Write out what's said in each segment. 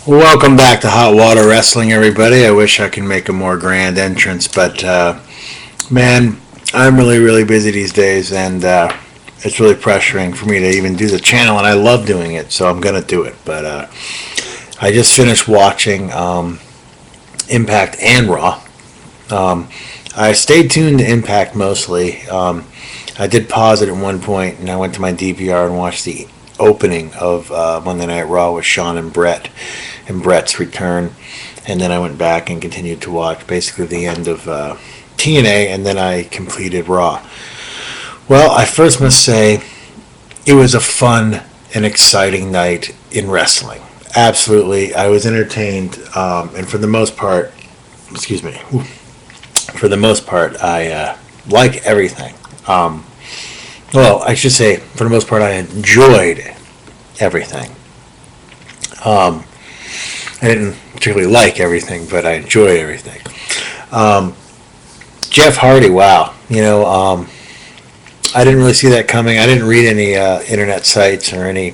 Welcome back to Hot Water Wrestling, everybody. I wish I could make a more grand entrance, but man, I'm really busy these days, and it's really pressuring for me to even do the channel, and I love doing it, so I'm going to do it. But I just finished watching Impact and Raw. I stayed tuned to Impact mostly. I did pause it at one point, and I went to my DVR and watched the opening of Monday Night Raw with Shawn and Brett's return, and then I went back and continued to watch basically the end of TNA, and then I completed Raw. Well, I first must say it was a fun and exciting night in wrestling. Absolutely, I was entertained, and for the most part, I like everything. Well, I should say, for the most part, I enjoyed everything. I didn't particularly like everything, but I enjoyed everything. Jeff Hardy, wow. I didn't really see that coming. I didn't read any internet sites or any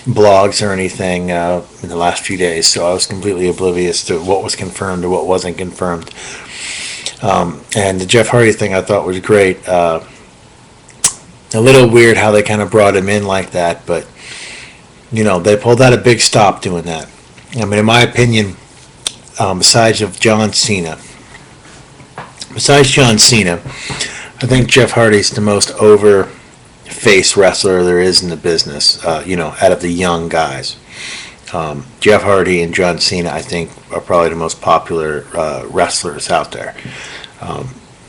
blogs or anything in the last few days, so I was completely oblivious to what was confirmed or what wasn't confirmed. And the Jeff Hardy thing I thought was great. A little weird how they kind of brought him in like that, but they pulled out a big stop doing that. I mean, in my opinion, besides John Cena, I think Jeff Hardy's the most over face wrestler there is in the business. Out of the young guys, Jeff Hardy and John Cena, I think, are probably the most popular wrestlers out there.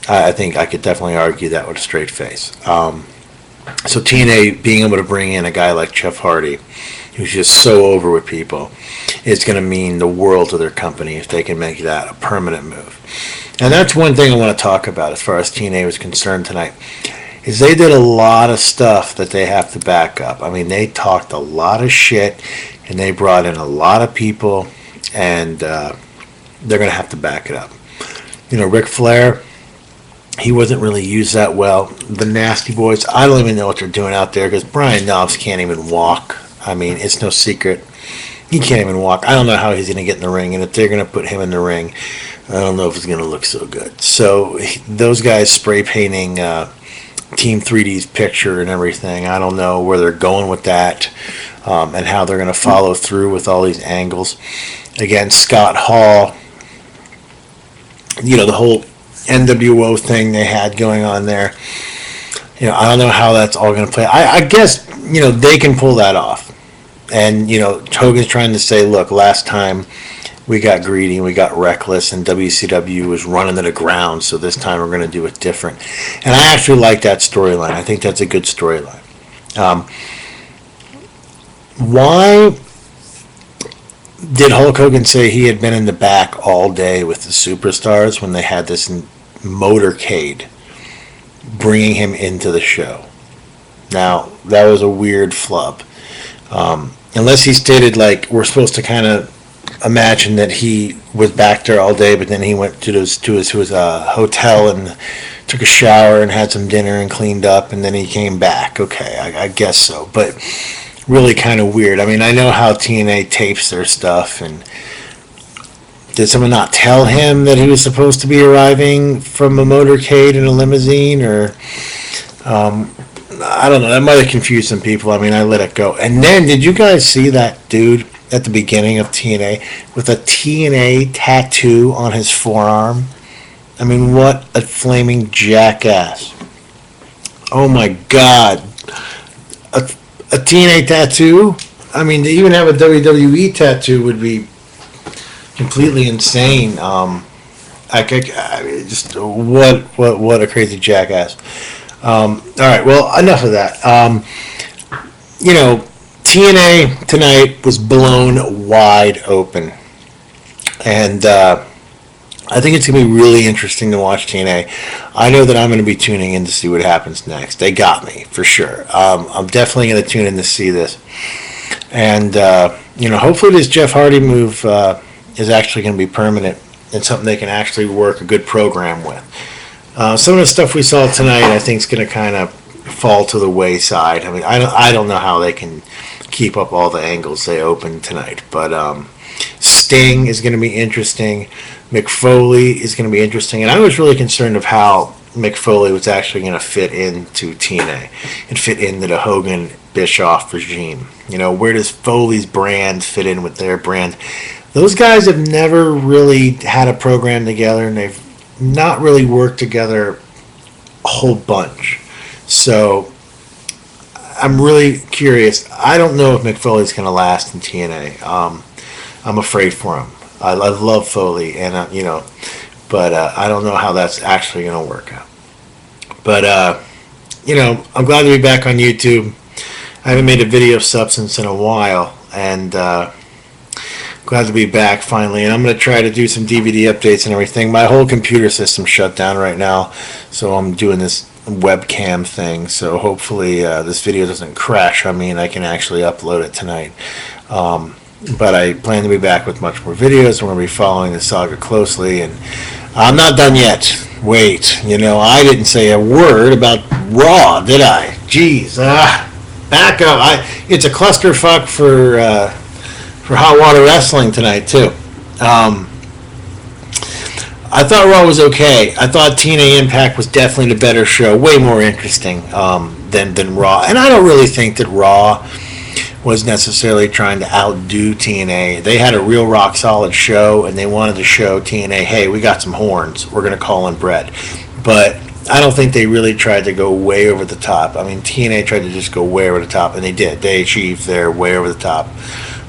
I think I could definitely argue that with a straight face. So TNA being able to bring in a guy like Jeff Hardy, who's just so over with people, is going to mean the world to their company if they can make that a permanent move. And that's one thing I want to talk about as far as TNA was concerned tonight, is they did a lot of stuff that they have to back up. I mean, they talked a lot of shit, and they brought in a lot of people, and they're going to have to back it up. Ric Flair, he wasn't really used that well. The Nasty Boys, I don't even know what they're doing out there because Brian Knobs can't even walk. I mean, it's no secret. He can't even walk. I don't know how he's going to get in the ring, and if they're going to put him in the ring, I don't know if it's going to look so good. So those guys spray painting Team 3D's picture and everything, I don't know where they're going with that and how they're going to follow through with all these angles. Again, Scott Hall, the whole NWO thing they had going on there. I don't know how that's all going to play. I guess, they can pull that off. And, Hogan's trying to say, look, last time we got greedy and we got reckless and WCW was running to the ground, so this time we're going to do it different. And I actually like that storyline. I think that's a good storyline. Why did Hulk Hogan say he had been in the back all day with the superstars when they had this motorcade bringing him into the show? Now, that was a weird flub. Unless he stated, like, we're supposed to kind of imagine that he was back there all day, but then he went to his hotel and took a shower and had some dinner and cleaned up, and then he came back. Okay, I guess so. But really kind of weird. I mean, I know how TNA tapes their stuff, and did someone not tell him that he was supposed to be arriving from a motorcade in a limousine, or I don't know. That might have confused some people. I mean, I let it go. And then, did you guys see that dude at the beginning of TNA with a TNA tattoo on his forearm? I mean, what a flaming jackass. Oh my God. A TNA tattoo? I mean, to even have a WWE tattoo would be completely insane. Just what a crazy jackass. All right, well, enough of that. TNA tonight was blown wide open, and I think it's going to be really interesting to watch TNA. I know that I'm going to be tuning in to see what happens next. They got me, for sure. I'm definitely going to tune in to see this. And, hopefully this Jeff Hardy move is actually going to be permanent and something they can actually work a good program with. Some of the stuff we saw tonight, I think, is going to kind of fall to the wayside. I mean, I don't know how they can keep up all the angles they opened tonight, but Sting is going to be interesting. Mick Foley is going to be interesting. And I was really concerned of how Mick Foley was actually going to fit into TNA and fit into the Hogan Bischoff regime. You know, where does Foley's brand fit in with their brand? Those guys have never really had a program together, and they've not really worked together a whole bunch. So I'm really curious. I don't know if Mick Foley's going to last in TNA. I'm afraid for him. I love Foley, and you know, but I don't know how that's actually going to work out. But you know, I'm glad to be back on YouTube. I haven't made a video of substance in a while, and glad to be back finally. And I'm going to try to do some DVD updates and everything. My whole computer system's shut down right now, so I'm doing this webcam thing. So hopefully this video doesn't crash on me, and I can actually upload it tonight. But I plan to be back with much more videos. We're going to be following the saga closely, and I'm not done yet. Wait, you know, I didn't say a word about Raw, did I? Jeez, back up. It's a clusterfuck for hot water wrestling tonight too. I thought Raw was okay. I thought TNA Impact was definitely the better show, way more interesting than Raw. And I don't really think that Raw was necessarily trying to outdo TNA. They had a real rock solid show, and they wanted to show TNA, hey, we got some horns. We're going to call in Brett. But I don't think they really tried to go way over the top. I mean, TNA tried to just go way over the top, and they did. They achieved their way over the top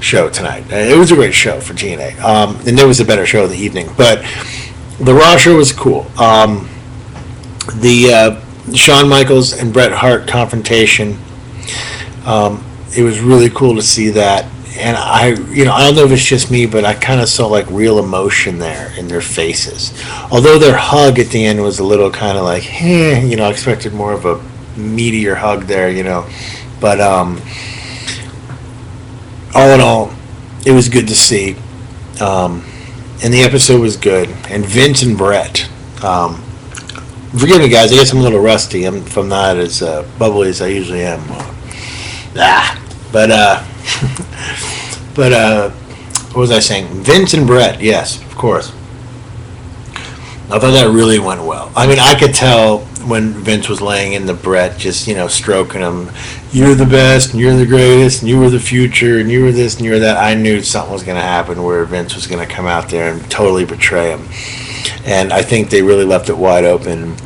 show tonight. It was a great show for TNA. And it was a better show of the evening. But the Raw show was cool. The Shawn Michaels and Bret Hart confrontation, it was really cool to see that. And I don't know if it's just me, but I kind of saw like real emotion there in their faces. Although their hug at the end was a little kind of like, I expected more of a meatier hug there, But all in all, it was good to see. And the episode was good. And Vince and Brett. Forgive me, guys. I guess I'm a little rusty. If I'm not as bubbly as I usually am. But what was I saying? Vince and Brett, yes, of course. I thought that really went well. I mean, I could tell when Vince was laying into Brett, just, stroking him. You're the best, and you're the greatest, and you were the future, and you were this, and you were that. I knew something was going to happen where Vince was going to come out there and totally betray him. And I think they really left it wide open.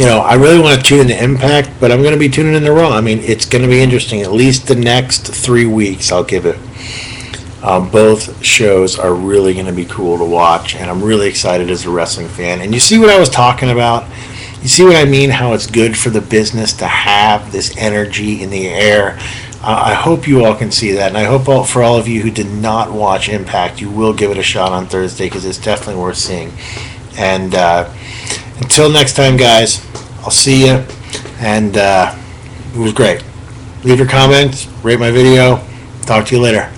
I really want to tune into Impact, but I'm going to be tuning into Raw. I mean, it's going to be interesting. At least the next 3 weeks, I'll give it. Both shows are really going to be cool to watch, and I'm really excited as a wrestling fan. And you see what I was talking about? You see what I mean? How it's good for the business to have this energy in the air. I hope you all can see that, and I hope for all of you who did not watch Impact, you will give it a shot on Thursday, because it's definitely worth seeing. And until next time, guys, I'll see you, and it was great. Leave your comments, rate my video. Talk to you later.